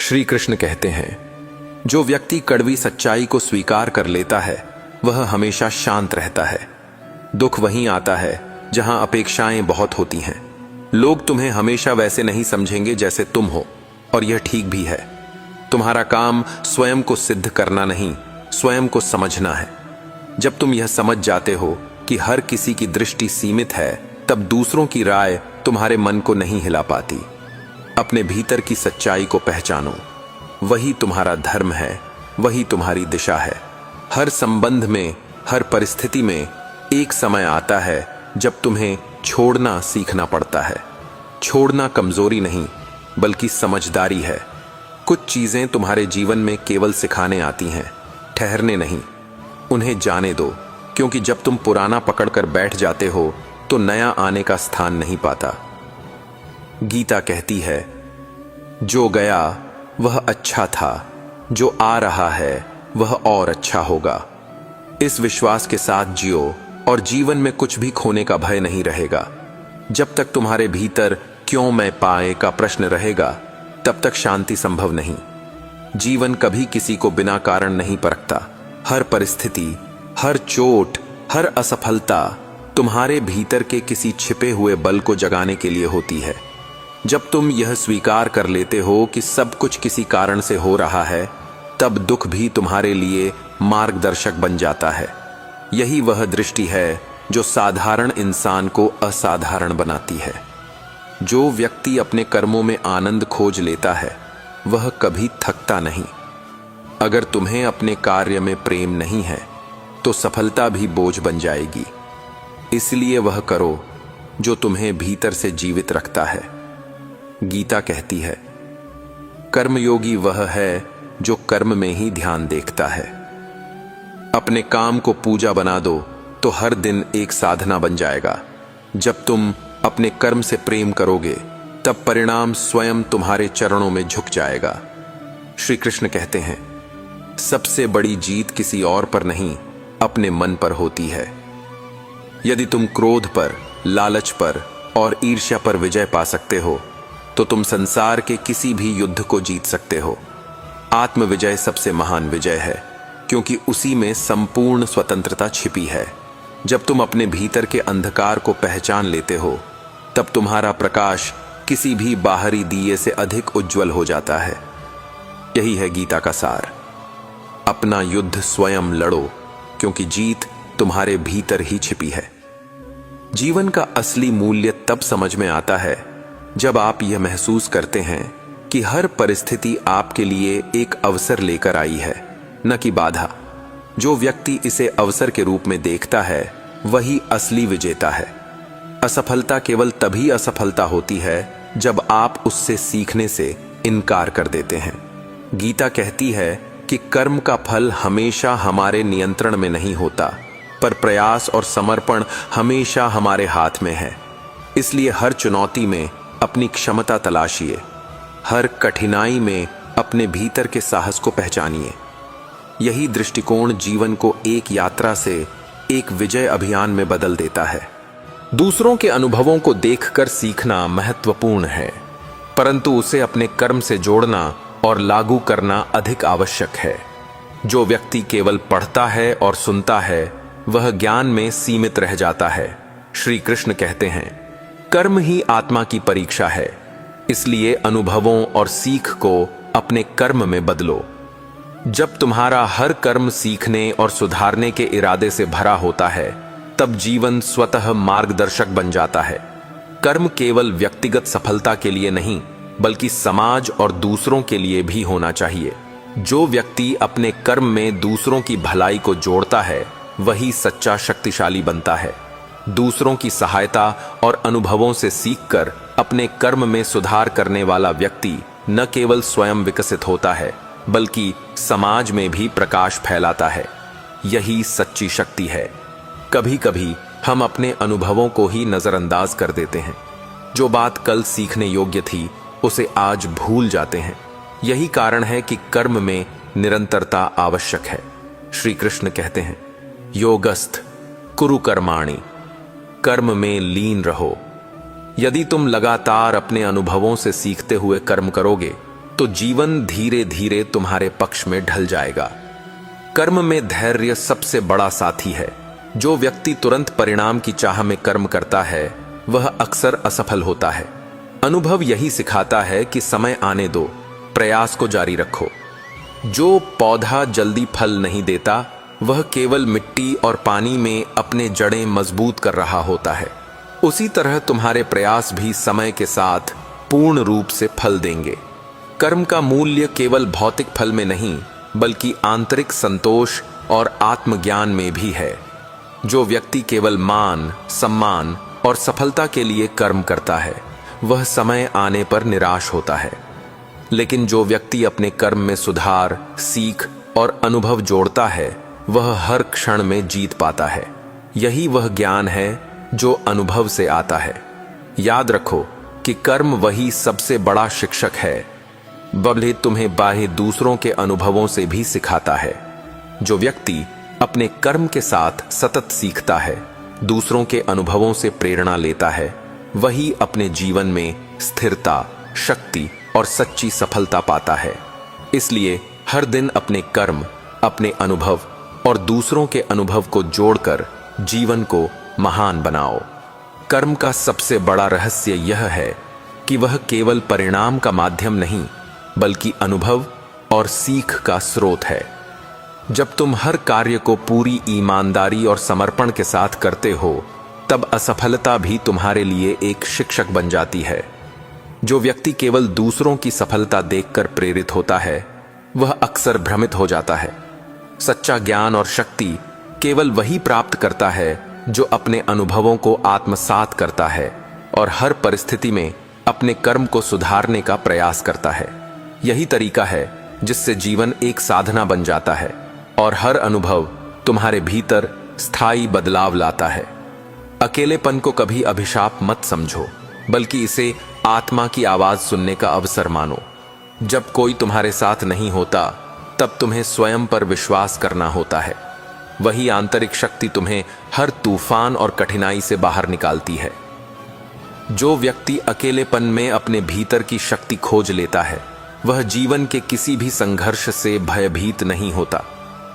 श्री कृष्ण कहते हैं, जो व्यक्ति कड़वी सच्चाई को स्वीकार कर लेता है वह हमेशा शांत रहता है। दुख वहीं आता है जहां अपेक्षाएं बहुत होती हैं। लोग तुम्हें हमेशा वैसे नहीं समझेंगे जैसे तुम हो, और यह ठीक भी है। तुम्हारा काम स्वयं को सिद्ध करना नहीं, स्वयं को समझना है। जब तुम यह समझ जाते हो कि हर किसी की दृष्टि सीमित है, तब दूसरों की राय तुम्हारे मन को नहीं हिला पाती। अपने भीतर की सच्चाई को पहचानो, वही तुम्हारा धर्म है, वही तुम्हारी दिशा है। हर संबंध में, हर परिस्थिति में एक समय आता है जब तुम्हें छोड़ना सीखना पड़ता है। छोड़ना कमजोरी नहीं बल्कि समझदारी है। कुछ चीजें तुम्हारे जीवन में केवल सिखाने आती हैं, ठहरने नहीं। उन्हें जाने दो, क्योंकि जब तुम पुराना पकड़कर बैठ जाते हो तो नया आने का स्थान नहीं पाता। गीता कहती है, जो गया वह अच्छा था, जो आ रहा है वह और अच्छा होगा। इस विश्वास के साथ जियो और जीवन में कुछ भी खोने का भय नहीं रहेगा। जब तक तुम्हारे भीतर क्यों मैं पाए का प्रश्न रहेगा, तब तक शांति संभव नहीं। जीवन कभी किसी को बिना कारण नहीं परखता। हर परिस्थिति, हर चोट, हर असफलता तुम्हारे भीतर के किसी छिपे हुए बल को जगाने के लिए होती है। जब तुम यह स्वीकार कर लेते हो कि सब कुछ किसी कारण से हो रहा है, तब दुख भी तुम्हारे लिए मार्गदर्शक बन जाता है। यही वह दृष्टि है जो साधारण इंसान को असाधारण बनाती है। जो व्यक्ति अपने कर्मों में आनंद खोज लेता है वह कभी थकता नहीं। अगर तुम्हें अपने कार्य में प्रेम नहीं है तो सफलता भी बोझ बन जाएगी। इसलिए वह करो जो तुम्हें भीतर से जीवित रखता है। गीता कहती है, कर्मयोगी वह है जो कर्म में ही ध्यान देखता है। अपने काम को पूजा बना दो तो हर दिन एक साधना बन जाएगा। जब तुम अपने कर्म से प्रेम करोगे तब परिणाम स्वयं तुम्हारे चरणों में झुक जाएगा। श्री कृष्ण कहते हैं, सबसे बड़ी जीत किसी और पर नहीं, अपने मन पर होती है। यदि तुम क्रोध पर, लालच पर और ईर्ष्या पर विजय पा सकते हो तो तुम संसार के किसी भी युद्ध को जीत सकते हो। आत्मविजय सबसे महान विजय है, क्योंकि उसी में संपूर्ण स्वतंत्रता छिपी है। जब तुम अपने भीतर के अंधकार को पहचान लेते हो तब तुम्हारा प्रकाश किसी भी बाहरी दिए से अधिक उज्जवल हो जाता है। यही है गीता का सार। अपना युद्ध स्वयं लड़ो, क्योंकि जीत तुम्हारे भीतर ही छिपी है। जीवन का असली मूल्य तब समझ में आता है जब आप यह महसूस करते हैं कि हर परिस्थिति आपके लिए एक अवसर लेकर आई है, न कि बाधा। जो व्यक्ति इसे अवसर के रूप में देखता है वही असली विजेता है। असफलता केवल तभी असफलता होती है जब आप उससे सीखने से इनकार कर देते हैं। गीता कहती है कि कर्म का फल हमेशा हमारे नियंत्रण में नहीं होता, पर प्रयास और समर्पण हमेशा हमारे हाथ में है। इसलिए हर चुनौती में अपनी क्षमता तलाशिए, हर कठिनाई में अपने भीतर के साहस को पहचानिए। यही दृष्टिकोण जीवन को एक यात्रा से एक विजय अभियान में बदल देता है। दूसरों के अनुभवों को देखकर सीखना महत्वपूर्ण है, परंतु उसे अपने कर्म से जोड़ना और लागू करना अधिक आवश्यक है। जो व्यक्ति केवल पढ़ता है और सुनता है वह ज्ञान में सीमित रह जाता है। श्री कृष्ण कहते हैं, कर्म ही आत्मा की परीक्षा है। इसलिए अनुभवों और सीख को अपने कर्म में बदलो। जब तुम्हारा हर कर्म सीखने और सुधारने के इरादे से भरा होता है तब जीवन स्वतः मार्गदर्शक बन जाता है। कर्म केवल व्यक्तिगत सफलता के लिए नहीं बल्कि समाज और दूसरों के लिए भी होना चाहिए। जो व्यक्ति अपने कर्म में दूसरों की भलाई को जोड़ता है वही सच्चा शक्तिशाली बनता है। दूसरों की सहायता और अनुभवों से सीखकर अपने कर्म में सुधार करने वाला व्यक्ति न केवल स्वयं विकसित होता है बल्कि समाज में भी प्रकाश फैलाता है। यही सच्ची शक्ति है। कभी कभी हम अपने अनुभवों को ही नजरअंदाज कर देते हैं। जो बात कल सीखने योग्य थी उसे आज भूल जाते हैं। यही कारण है कि कर्म में निरंतरता आवश्यक है। श्री कृष्ण कहते हैं, योगस्थ कुरु कर्माणि, कर्म में लीन रहो। यदि तुम लगातार अपने अनुभवों से सीखते हुए कर्म करोगे तो जीवन धीरे धीरे तुम्हारे पक्ष में ढल जाएगा। कर्म में धैर्य सबसे बड़ा साथी है। जो व्यक्ति तुरंत परिणाम की चाह में कर्म करता है वह अक्सर असफल होता है। अनुभव यही सिखाता है कि समय आने दो, प्रयास को जारी रखो। जो पौधा जल्दी फल नहीं देता वह केवल मिट्टी और पानी में अपने जड़ें मजबूत कर रहा होता है। उसी तरह तुम्हारे प्रयास भी समय के साथ पूर्ण रूप से फल देंगे। कर्म का मूल्य केवल भौतिक फल में नहीं बल्कि आंतरिक संतोष और आत्मज्ञान में भी है। जो व्यक्ति केवल मान, सम्मान और सफलता के लिए कर्म करता है वह समय आने पर निराश होता है। लेकिन जो व्यक्ति अपने कर्म में सुधार, सीख और अनुभव जोड़ता है वह हर क्षण में जीत पाता है। यही वह ज्ञान है जो अनुभव से आता है। याद रखो कि कर्म वही सबसे बड़ा शिक्षक है, भले तुम्हें बाह्य दूसरों के अनुभवों से भी सिखाता है। जो व्यक्ति अपने कर्म के साथ सतत सीखता है, दूसरों के अनुभवों से प्रेरणा लेता है, वही अपने जीवन में स्थिरता, शक्ति और सच्ची सफलता पाता है। इसलिए हर दिन अपने कर्म, अपने अनुभव और दूसरों के अनुभव को जोड़कर जीवन को महान बनाओ। कर्म का सबसे बड़ा रहस्य यह है कि वह केवल परिणाम का माध्यम नहीं बल्कि अनुभव और सीख का स्रोत है। जब तुम हर कार्य को पूरी ईमानदारी और समर्पण के साथ करते हो तब असफलता भी तुम्हारे लिए एक शिक्षक बन जाती है। जो व्यक्ति केवल दूसरों की सफलता देखकर प्रेरित होता है वह अक्सर भ्रमित हो जाता है। सच्चा ज्ञान और शक्ति केवल वही प्राप्त करता है जो अपने अनुभवों को आत्मसात करता है और हर परिस्थिति में अपने कर्म को सुधारने का प्रयास करता है। यही तरीका है जिससे जीवन एक साधना बन जाता है और हर अनुभव तुम्हारे भीतर स्थायी बदलाव लाता है। अकेलेपन को कभी अभिशाप मत समझो बल्कि इसे आत्मा की आवाज सुनने का अवसर मानो। जब कोई तुम्हारे साथ नहीं होता तब तुम्हें स्वयं पर विश्वास करना होता है। वही आंतरिक शक्ति तुम्हें हर तूफान और कठिनाई से बाहर निकालती है। जो व्यक्ति अकेलेपन में अपने भीतर की शक्ति खोज लेता है वह जीवन के किसी भी संघर्ष से भयभीत नहीं होता।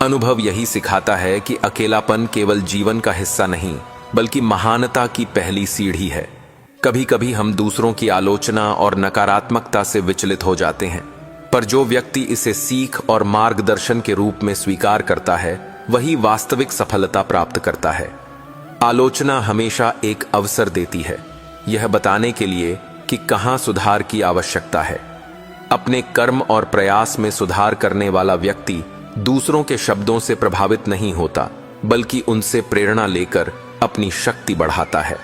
अनुभव यही सिखाता है कि अकेलापन केवल जीवन का हिस्सा नहीं बल्कि महानता की पहली सीढ़ी है। कभी कभी हम दूसरों की आलोचना और नकारात्मकता से विचलित हो जाते हैं, पर जो व्यक्ति इसे सीख और मार्गदर्शन के रूप में स्वीकार करता है वही वास्तविक सफलता प्राप्त करता है। आलोचना हमेशा एक अवसर देती है, यह बताने के लिए कि कहां सुधार की आवश्यकता है। अपने कर्म और प्रयास में सुधार करने वाला व्यक्ति दूसरों के शब्दों से प्रभावित नहीं होता बल्कि उनसे प्रेरणा लेकर अपनी शक्ति बढ़ाता है।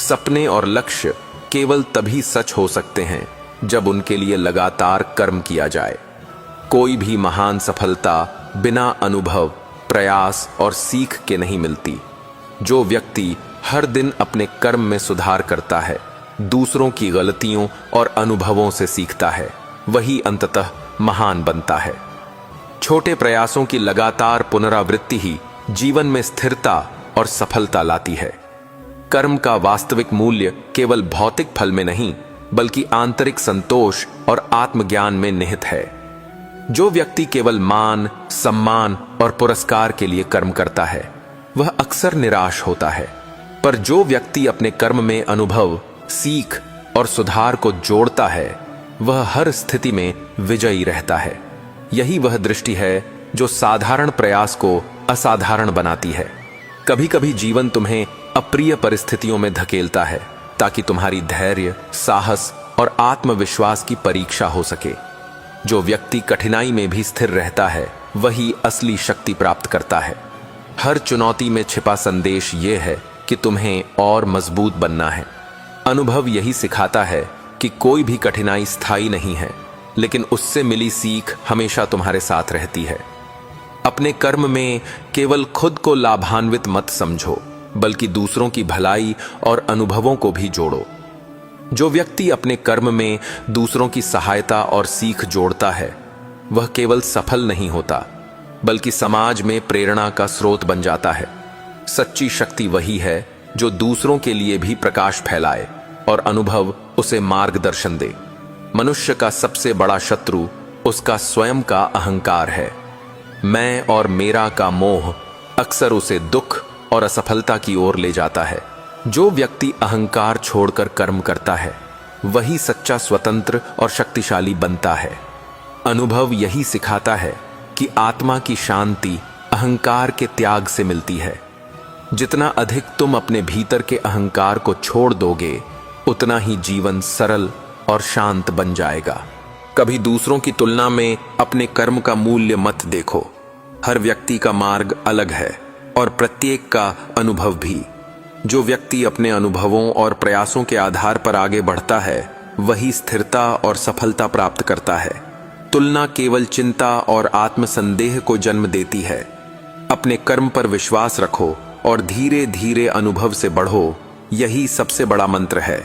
सपने और लक्ष्य केवल तभी सच हो सकते हैं जब उनके लिए लगातार कर्म किया जाए। कोई भी महान सफलता बिना अनुभव, प्रयास और सीख के नहीं मिलती। जो व्यक्ति हर दिन अपने कर्म में सुधार करता है, दूसरों की गलतियों और अनुभवों से सीखता है, वही अंततः महान बनता है। छोटे प्रयासों की लगातार पुनरावृत्ति ही जीवन में स्थिरता और सफलता लाती है। कर्म का वास्तविक मूल्य केवल भौतिक फल में नहीं बल्कि आंतरिक संतोष और आत्मज्ञान में निहित है। जो व्यक्ति केवल मान, सम्मान और पुरस्कार के लिए कर्म करता है वह अक्सर निराश होता है, पर जो व्यक्ति अपने कर्म में अनुभव, सीख और सुधार को जोड़ता है वह हर स्थिति में विजयी रहता है। यही वह दृष्टि है जो साधारण प्रयास को असाधारण बनाती है। कभी कभी जीवन तुम्हें अप्रिय परिस्थितियों में धकेलता है ताकि तुम्हारी धैर्य, साहस और आत्मविश्वास की परीक्षा हो सके। जो व्यक्ति कठिनाई में भी स्थिर रहता है वही असली शक्ति प्राप्त करता है। हर चुनौती में छिपा संदेश ये है कि तुम्हें और मजबूत बनना है। अनुभव यही सिखाता है कि कोई भी कठिनाई स्थायी नहीं है, लेकिन उससे मिली सीख हमेशा तुम्हारे साथ रहती है। अपने कर्म में केवल खुद को लाभान्वित मत समझो बल्कि दूसरों की भलाई और अनुभवों को भी जोड़ो। जो व्यक्ति अपने कर्म में दूसरों की सहायता और सीख जोड़ता है वह केवल सफल नहीं होता बल्कि समाज में प्रेरणा का स्रोत बन जाता है। सच्ची शक्ति वही है जो दूसरों के लिए भी प्रकाश फैलाए और अनुभव उसे मार्गदर्शन दे। मनुष्य का सबसे बड़ा शत्रु उसका स्वयं का अहंकार है। मैं और मेरा का मोह अक्सर उसे दुख और असफलता की ओर ले जाता है। जो व्यक्ति अहंकार छोड़कर कर्म करता है वही सच्चा स्वतंत्र और शक्तिशाली बनता है। अनुभव यही सिखाता है कि आत्मा की शांति अहंकार के त्याग से मिलती है। जितना अधिक तुम अपने भीतर के अहंकार को छोड़ दोगे उतना ही जीवन सरल और शांत बन जाएगा। कभी दूसरों की तुलना में अपने कर्म का मूल्य मत देखो। हर व्यक्ति का मार्ग अलग है और प्रत्येक का अनुभव भी। जो व्यक्ति अपने अनुभवों और प्रयासों के आधार पर आगे बढ़ता है वही स्थिरता और सफलता प्राप्त करता है। तुलना केवल चिंता और आत्मसंदेह को जन्म देती है। अपने कर्म पर विश्वास रखो और धीरे धीरे अनुभव से बढ़ो, यही सबसे बड़ा मंत्र है।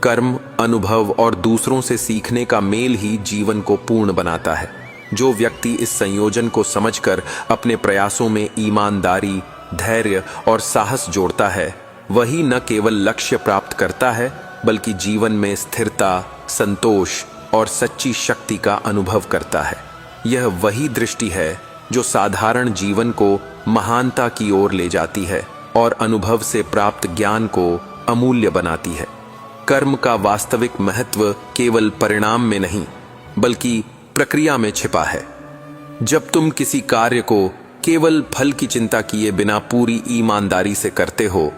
कर्म, अनुभव और दूसरों से सीखने का मेल ही जीवन को पूर्ण बनाता है। जो व्यक्ति इस संयोजन को समझकर अपने प्रयासों में ईमानदारी, धैर्य और साहस जोड़ता है वही न केवल लक्ष्य प्राप्त करता है बल्कि जीवन में स्थिरता, संतोष और सच्ची शक्ति का अनुभव करता है। यह वही दृष्टि है जो साधारण जीवन को महानता की ओर ले जाती है और अनुभव से प्राप्त ज्ञान को अमूल्य बनाती है। कर्म का वास्तविक महत्व केवल परिणाम में नहीं बल्कि प्रक्रिया में छिपा है। जब तुम किसी कार्य को केवल फल की चिंता किए बिना पूरी ईमानदारी से करते हो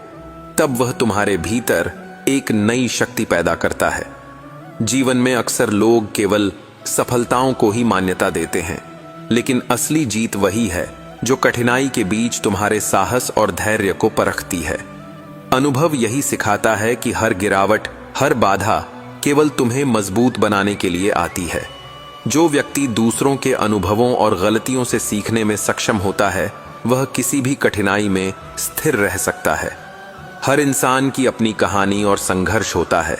तब वह तुम्हारे भीतर एक नई शक्ति पैदा करता है। जीवन में अक्सर लोग केवल सफलताओं को ही मान्यता देते हैं, लेकिन असली जीत वही है जो कठिनाई के बीच तुम्हारे साहस और धैर्य को परखती है। अनुभव यही सिखाता है कि हर गिरावट, हर बाधा केवल तुम्हें मजबूत बनाने के लिए आती है। जो व्यक्ति दूसरों के अनुभवों और गलतियों से सीखने में सक्षम होता है वह किसी भी कठिनाई में स्थिर रह सकता है। हर इंसान की अपनी कहानी और संघर्ष होता है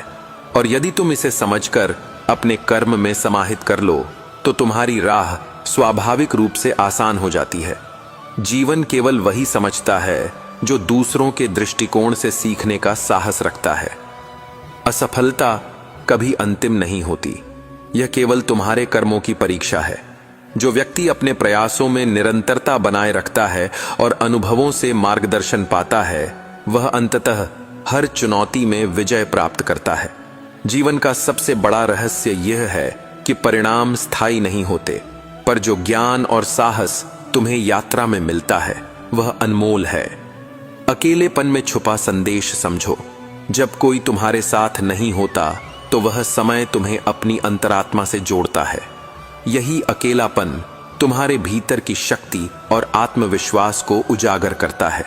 और यदि तुम इसे समझकर अपने कर्म में समाहित कर लो तो तुम्हारी राह स्वाभाविक रूप से आसान हो जाती है। जीवन केवल वही समझता है जो दूसरों के दृष्टिकोण से सीखने का साहस रखता है। असफलता कभी अंतिम नहीं होती, यह केवल तुम्हारे कर्मों की परीक्षा है। जो व्यक्ति अपने प्रयासों में निरंतरता बनाए रखता है और अनुभवों से मार्गदर्शन पाता है वह अंततः हर चुनौती में विजय प्राप्त करता है। जीवन का सबसे बड़ा रहस्य यह है कि परिणाम स्थायी नहीं होते, पर जो ज्ञान और साहस तुम्हें यात्रा में मिलता है वह अनमोल है। अकेलेपन में छुपा संदेश समझो। जब कोई तुम्हारे साथ नहीं होता तो वह समय तुम्हें अपनी अंतरात्मा से जोड़ता है। यही अकेलापन तुम्हारे भीतर की शक्ति और आत्मविश्वास को उजागर करता है।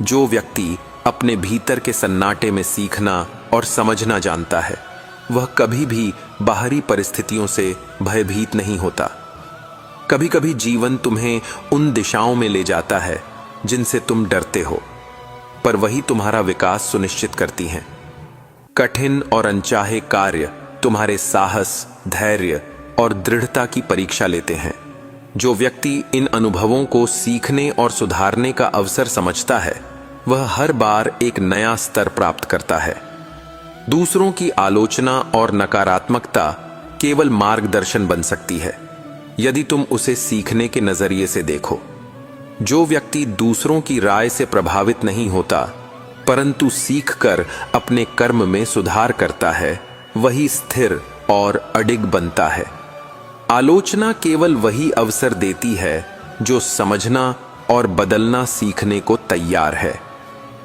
जो व्यक्ति अपने भीतर के सन्नाटे में सीखना और समझना जानता है वह कभी भी बाहरी परिस्थितियों से भयभीत नहीं होता। कभी कभी जीवन तुम्हें उन दिशाओं में ले जाता है जिनसे तुम डरते हो, पर वही तुम्हारा विकास सुनिश्चित करती हैं। कठिन और अनचाहे कार्य तुम्हारे साहस, धैर्य और दृढ़ता की परीक्षा लेते हैं। जो व्यक्ति इन अनुभवों को सीखने और सुधारने का अवसर समझता है वह हर बार एक नया स्तर प्राप्त करता है। दूसरों की आलोचना और नकारात्मकता केवल मार्गदर्शन बन सकती है यदि तुम उसे सीखने के नजरिए से देखो। जो व्यक्ति दूसरों की राय से प्रभावित नहीं होता परंतु सीखकर अपने कर्म में सुधार करता है वही स्थिर और अडिग बनता है। आलोचना केवल वही अवसर देती है जो समझना और बदलना सीखने को तैयार है।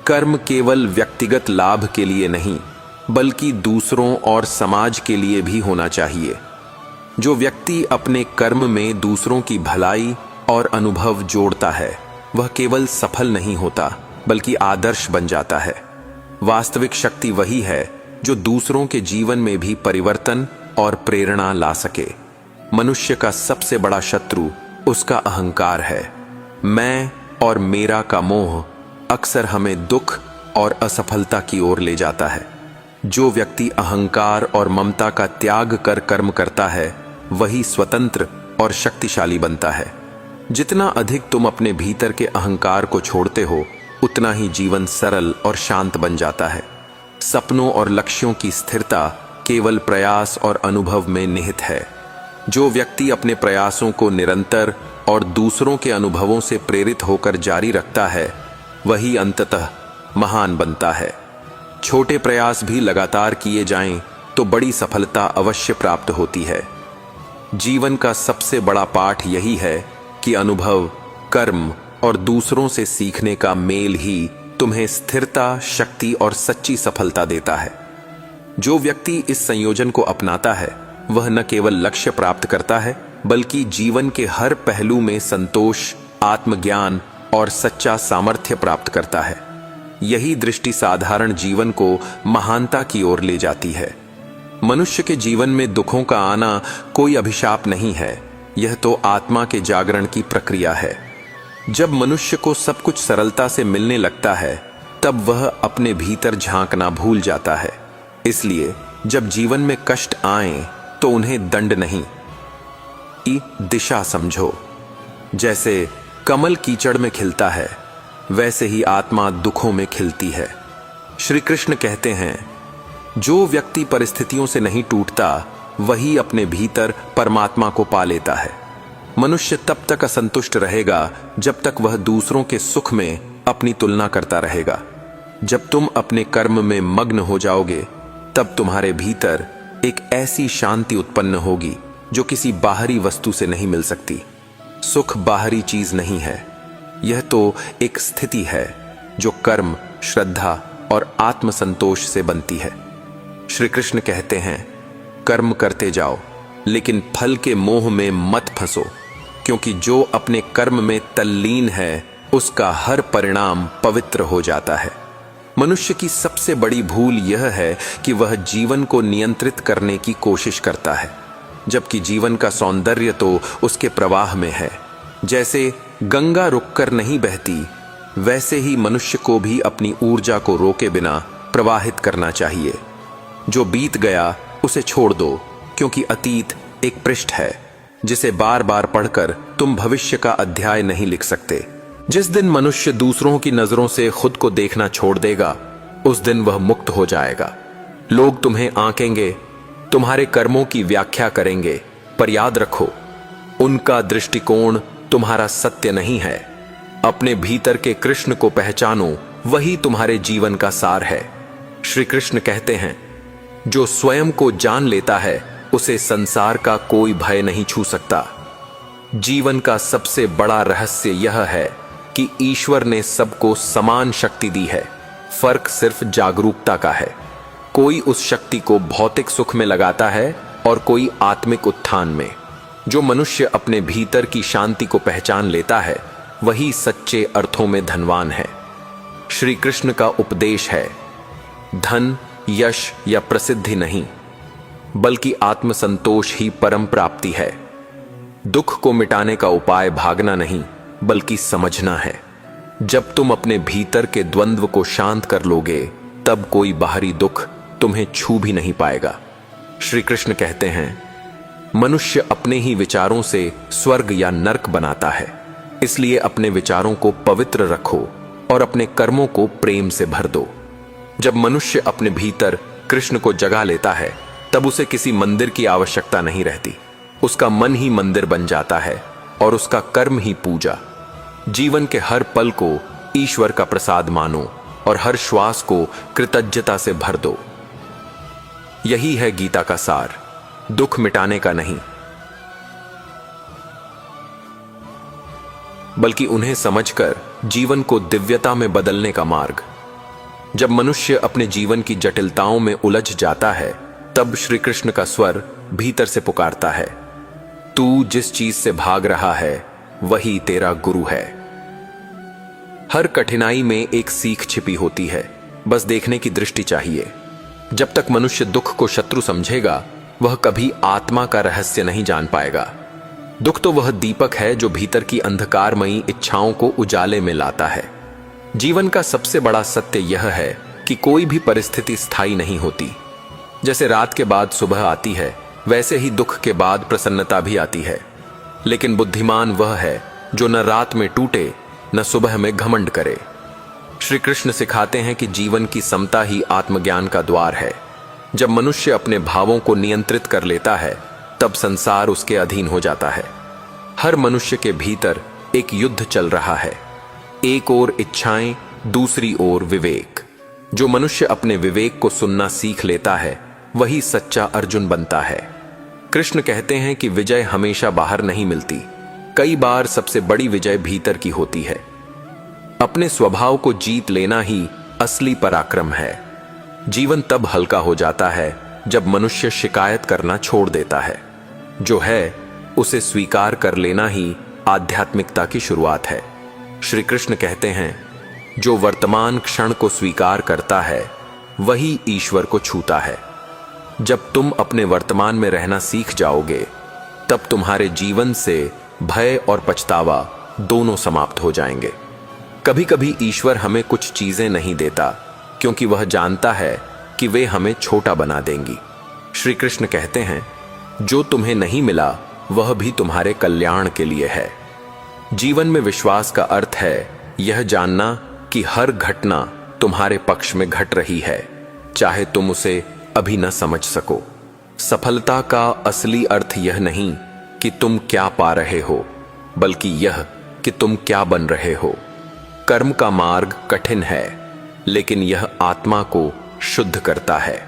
कर्म केवल व्यक्तिगत लाभ के लिए नहीं बल्कि दूसरों और समाज के लिए भी होना चाहिए। जो व्यक्ति अपने कर्म में दूसरों की भलाई और अनुभव जोड़ता है वह केवल सफल नहीं होता बल्कि आदर्श बन जाता है। वास्तविक शक्ति वही है जो दूसरों के जीवन में भी परिवर्तन और प्रेरणा ला सके। मनुष्य का सबसे बड़ा शत्रु उसका अहंकार है। मैं और मेरा का मोह अक्सर हमें दुख और असफलता की ओर ले जाता है। जो व्यक्ति अहंकार और ममता का त्याग कर कर्म करता है वही स्वतंत्र और शक्तिशाली बनता है। जितना अधिक तुम अपने भीतर के अहंकार को छोड़ते हो उतना ही जीवन सरल और शांत बन जाता है। सपनों और लक्ष्यों की स्थिरता केवल प्रयास और अनुभव में निहित है। जो व्यक्ति अपने प्रयासों को निरंतर और दूसरों के अनुभवों से प्रेरित होकर जारी रखता है, वही अंततः महान बनता है। छोटे प्रयास भी लगातार किए जाएं तो बड़ी सफलता अवश्य प्राप्त होती है। जीवन का सबसे बड़ा पाठ यही है कि अनुभव, कर्म और दूसरों से सीखने का मेल ही तुम्हें स्थिरता, शक्ति और सच्ची सफलता देता है। जो व्यक्ति इस संयोजन को अपनाता है, वह न केवल लक्ष्य प्राप्त करता है, बल्कि जीवन के हर पहलू में संतोष, आत्मज्ञान और सच्चा सामर्थ्य प्राप्त करता है। यही दृष्टि साधारण जीवन को महानता की ओर ले जाती है। मनुष्य के जीवन में दुखों का आना कोई अभिशाप नहीं है, यह तो आत्मा के जागरण की प्रक्रिया है। जब मनुष्य को सब कुछ सरलता से मिलने लगता है, तब वह अपने भीतर झांकना भूल जाता है। इसलिए जब जीवन में कष्ट आए तो उन्हें दंड नहीं, दिशा समझो। जैसे कमल कीचड़ में खिलता है, वैसे ही आत्मा दुखों में खिलती है। श्री कृष्ण कहते हैं, जो व्यक्ति परिस्थितियों से नहीं टूटता, वही अपने भीतर परमात्मा को पा लेता है। मनुष्य तब तक असंतुष्ट रहेगा जब तक वह दूसरों के सुख में अपनी तुलना करता रहेगा। जब तुम अपने कर्म में मग्न हो जाओगे, तब तुम्हारे भीतर एक ऐसी शांति उत्पन्न होगी जो किसी बाहरी वस्तु से नहीं मिल सकती। सुख बाहरी चीज नहीं है, यह तो एक स्थिति है जो कर्म, श्रद्धा और आत्मसंतोष से बनती है। श्री कृष्ण कहते हैं, कर्म करते जाओ, लेकिन फल के मोह में मत फंसो, क्योंकि जो अपने कर्म में तल्लीन है, उसका हर परिणाम पवित्र हो जाता है। मनुष्य की सबसे बड़ी भूल यह है कि वह जीवन को नियंत्रित करने की कोशिश करता है, जबकि जीवन का सौंदर्य तो उसके प्रवाह में है। जैसे गंगा रुककर नहीं बहती, वैसे ही मनुष्य को भी अपनी ऊर्जा को रोके बिना प्रवाहित करना चाहिए। जो बीत गया उसे छोड़ दो, क्योंकि अतीत एक पृष्ठ है जिसे बार बार पढ़कर तुम भविष्य का अध्याय नहीं लिख सकते। जिस दिन मनुष्य दूसरों की नजरों से खुद को देखना छोड़ देगा, उस दिन वह मुक्त हो जाएगा। लोग तुम्हें आंकेंगे, तुम्हारे कर्मों की व्याख्या करेंगे, पर याद रखो, उनका दृष्टिकोण तुम्हारा सत्य नहीं है। अपने भीतर के कृष्ण को पहचानो, वही तुम्हारे जीवन का सार है। श्री कृष्ण कहते हैं, जो स्वयं को जान लेता है, उसे संसार का कोई भय नहीं छू सकता। जीवन का सबसे बड़ा रहस्य यह है कि ईश्वर ने सबको समान शक्ति दी है, फर्क सिर्फ जागरूकता का है। कोई उस शक्ति को भौतिक सुख में लगाता है और कोई आत्मिक उत्थान में। जो मनुष्य अपने भीतर की शांति को पहचान लेता है, वही सच्चे अर्थों में धनवान है। श्री कृष्ण का उपदेश है, धन, यश या प्रसिद्धि नहीं, बल्कि आत्मसंतोष ही परम प्राप्ति है। दुख को मिटाने का उपाय भागना नहीं, बल्कि समझना है। जब तुम अपने भीतर के द्वंद्व को शांत कर लोगे, तब कोई बाहरी दुख तुम्हें छू भी नहीं पाएगा। श्री कृष्ण कहते हैं, मनुष्य अपने ही विचारों से स्वर्ग या नरक बनाता है, इसलिए अपने विचारों को पवित्र रखो और अपने कर्मों को प्रेम से भर दो। जब मनुष्य अपने भीतर कृष्ण को जगा लेता है, तब उसे किसी मंदिर की आवश्यकता नहीं रहती। उसका मन ही मंदिर बन जाता है और उसका कर्म ही पूजा। जीवन के हर पल को ईश्वर का प्रसाद मानो और हर श्वास को कृतज्ञता से भर दो। यही है गीता का सार, दुख मिटाने का नहीं, बल्कि उन्हें समझकर जीवन को दिव्यता में बदलने का मार्ग। जब मनुष्य अपने जीवन की जटिलताओं में उलझ जाता है, तब श्री कृष्ण का स्वर भीतर से पुकारता है, तू जिस चीज से भाग रहा है, वही तेरा गुरु है। हर कठिनाई में एक सीख छिपी होती है, बस देखने की दृष्टि चाहिए। जब तक मनुष्य दुख को शत्रु समझेगा, वह कभी आत्मा का रहस्य नहीं जान पाएगा। दुख तो वह दीपक है जो भीतर की अंधकारमयी इच्छाओं को उजाले में लाता है। जीवन का सबसे बड़ा सत्य यह है कि कोई भी परिस्थिति स्थायी नहीं होती। जैसे रात के बाद सुबह आती है, वैसे ही दुख के बाद प्रसन्नता भी आती है। लेकिन बुद्धिमान वह है जो न रात में टूटे, न सुबह में घमंड करे। श्री कृष्ण सिखाते हैं कि जीवन की समता ही आत्मज्ञान का द्वार है। जब मनुष्य अपने भावों को नियंत्रित कर लेता है तब संसार उसके अधीन हो जाता है। हर मनुष्य के भीतर एक युद्ध चल रहा है, एक ओर इच्छाएं, दूसरी ओर विवेक। जो मनुष्य अपने विवेक को सुनना सीख लेता है वही सच्चा अर्जुन बनता है। कृष्ण कहते हैं कि विजय हमेशा बाहर नहीं मिलती, कई बार सबसे बड़ी विजय भीतर की होती है। अपने स्वभाव को जीत लेना ही असली पराक्रम है। जीवन तब हल्का हो जाता है जब मनुष्य शिकायत करना छोड़ देता है। जो है उसे स्वीकार कर लेना ही आध्यात्मिकता की शुरुआत है। श्री कृष्ण कहते हैं, जो वर्तमान क्षण को स्वीकार करता है वही ईश्वर को छूता है। जब तुम अपने वर्तमान में रहना सीख जाओगे तब तुम्हारे जीवन से भय और पछतावा दोनों समाप्त हो जाएंगे। कभी कभी ईश्वर हमें कुछ चीजें नहीं देता क्योंकि वह जानता है कि वे हमें छोटा बना देंगी। श्री कृष्ण कहते हैं, जो तुम्हें नहीं मिला वह भी तुम्हारे कल्याण के लिए है। जीवन में विश्वास का अर्थ है यह जानना कि हर घटना तुम्हारे पक्ष में घट रही है, चाहे तुम उसे अभी न समझ सको। सफलता का असली अर्थ यह नहीं कि तुम क्या पा रहे हो, बल्कि यह कि तुम क्या बन रहे हो। कर्म का मार्ग कठिन है, लेकिन यह आत्मा को शुद्ध करता है।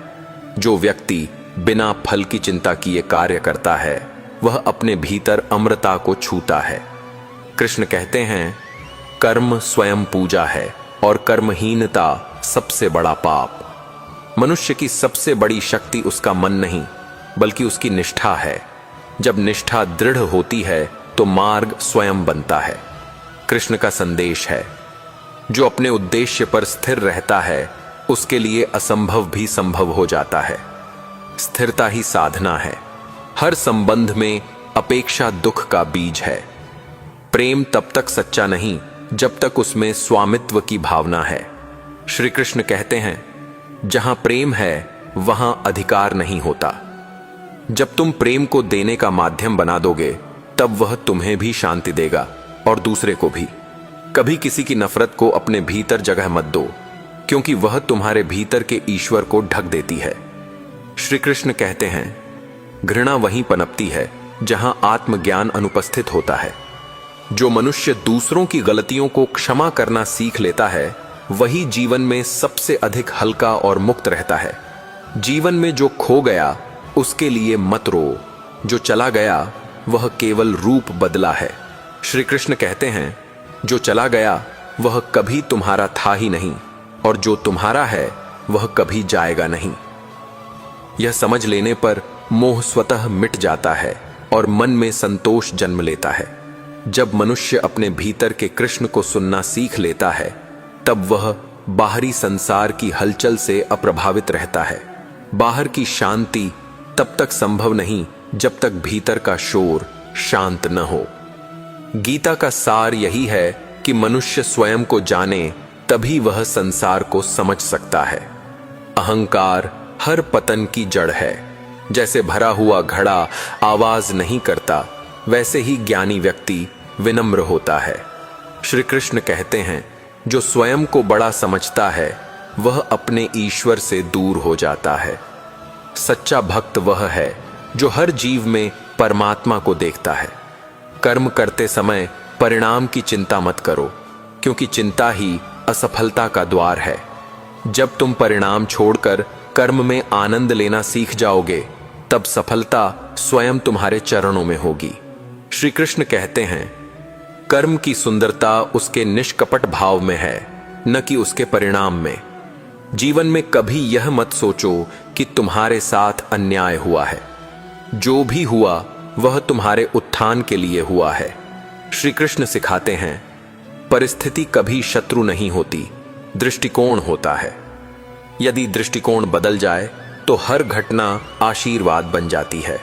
जो व्यक्ति बिना फल की चिंता किए कार्य करता है वह अपने भीतर अमृता को छूता है। कृष्ण कहते हैं, कर्म स्वयं पूजा है और कर्महीनता सबसे बड़ा पाप। मनुष्य की सबसे बड़ी शक्ति उसका मन नहीं बल्कि उसकी निष्ठा है। जब निष्ठा दृढ़ होती है तो मार्ग स्वयं बनता है। कृष्ण का संदेश है, जो अपने उद्देश्य पर स्थिर रहता है उसके लिए असंभव भी संभव हो जाता है। स्थिरता ही साधना है। हर संबंध में अपेक्षा दुख का बीज है। प्रेम तब तक सच्चा नहीं जब तक उसमें स्वामित्व की भावना है। श्री कृष्ण कहते हैं, जहां प्रेम है वहां अधिकार नहीं होता। जब तुम प्रेम को देने का माध्यम बना दोगे तब वह तुम्हें भी शांति देगा और दूसरे को भी। कभी किसी की नफरत को अपने भीतर जगह मत दो, क्योंकि वह तुम्हारे भीतर के ईश्वर को ढक देती है। श्री कृष्ण कहते हैं, घृणा वहीं पनपती है जहां आत्मज्ञान अनुपस्थित होता है। जो मनुष्य दूसरों की गलतियों को क्षमा करना सीख लेता है वही जीवन में सबसे अधिक हल्का और मुक्त रहता है। जीवन में जो खो गया उसके लिए मत रो, जो चला गया वह केवल रूप बदला है। श्री कृष्ण कहते हैं, जो चला गया वह कभी तुम्हारा था ही नहीं और जो तुम्हारा है वह कभी जाएगा नहीं। यह समझ लेने पर मोह स्वतः मिट जाता है और मन में संतोष जन्म लेता है। जब मनुष्य अपने भीतर के कृष्ण को सुनना सीख लेता है तब वह बाहरी संसार की हलचल से अप्रभावित रहता है। बाहर की शांति तब तक संभव नहीं जब तक भीतर का शोर शांत न हो। गीता का सार यही है कि मनुष्य स्वयं को जाने तभी वह संसार को समझ सकता है। अहंकार हर पतन की जड़ है। जैसे भरा हुआ घड़ा आवाज नहीं करता, वैसे ही ज्ञानी व्यक्ति विनम्र होता है। श्री कृष्ण कहते हैं, जो स्वयं को बड़ा समझता है वह अपने ईश्वर से दूर हो जाता है। सच्चा भक्त वह है जो हर जीव में परमात्मा को देखता है। कर्म करते समय परिणाम की चिंता मत करो, क्योंकि चिंता ही असफलता का द्वार है। जब तुम परिणाम छोड़कर कर्म में आनंद लेना सीख जाओगे तब सफलता स्वयं तुम्हारे चरणों में होगी। श्री कृष्ण कहते हैं, कर्म की सुंदरता उसके निष्कपट भाव में है, न कि उसके परिणाम में। जीवन में कभी यह मत सोचो कि तुम्हारे साथ अन्याय हुआ है। जो भी हुआ वह तुम्हारे उत्थान के लिए हुआ है। श्री कृष्ण सिखाते हैं, परिस्थिति कभी शत्रु नहीं होती, दृष्टिकोण होता है। यदि दृष्टिकोण बदल जाए तो हर घटना आशीर्वाद बन जाती है।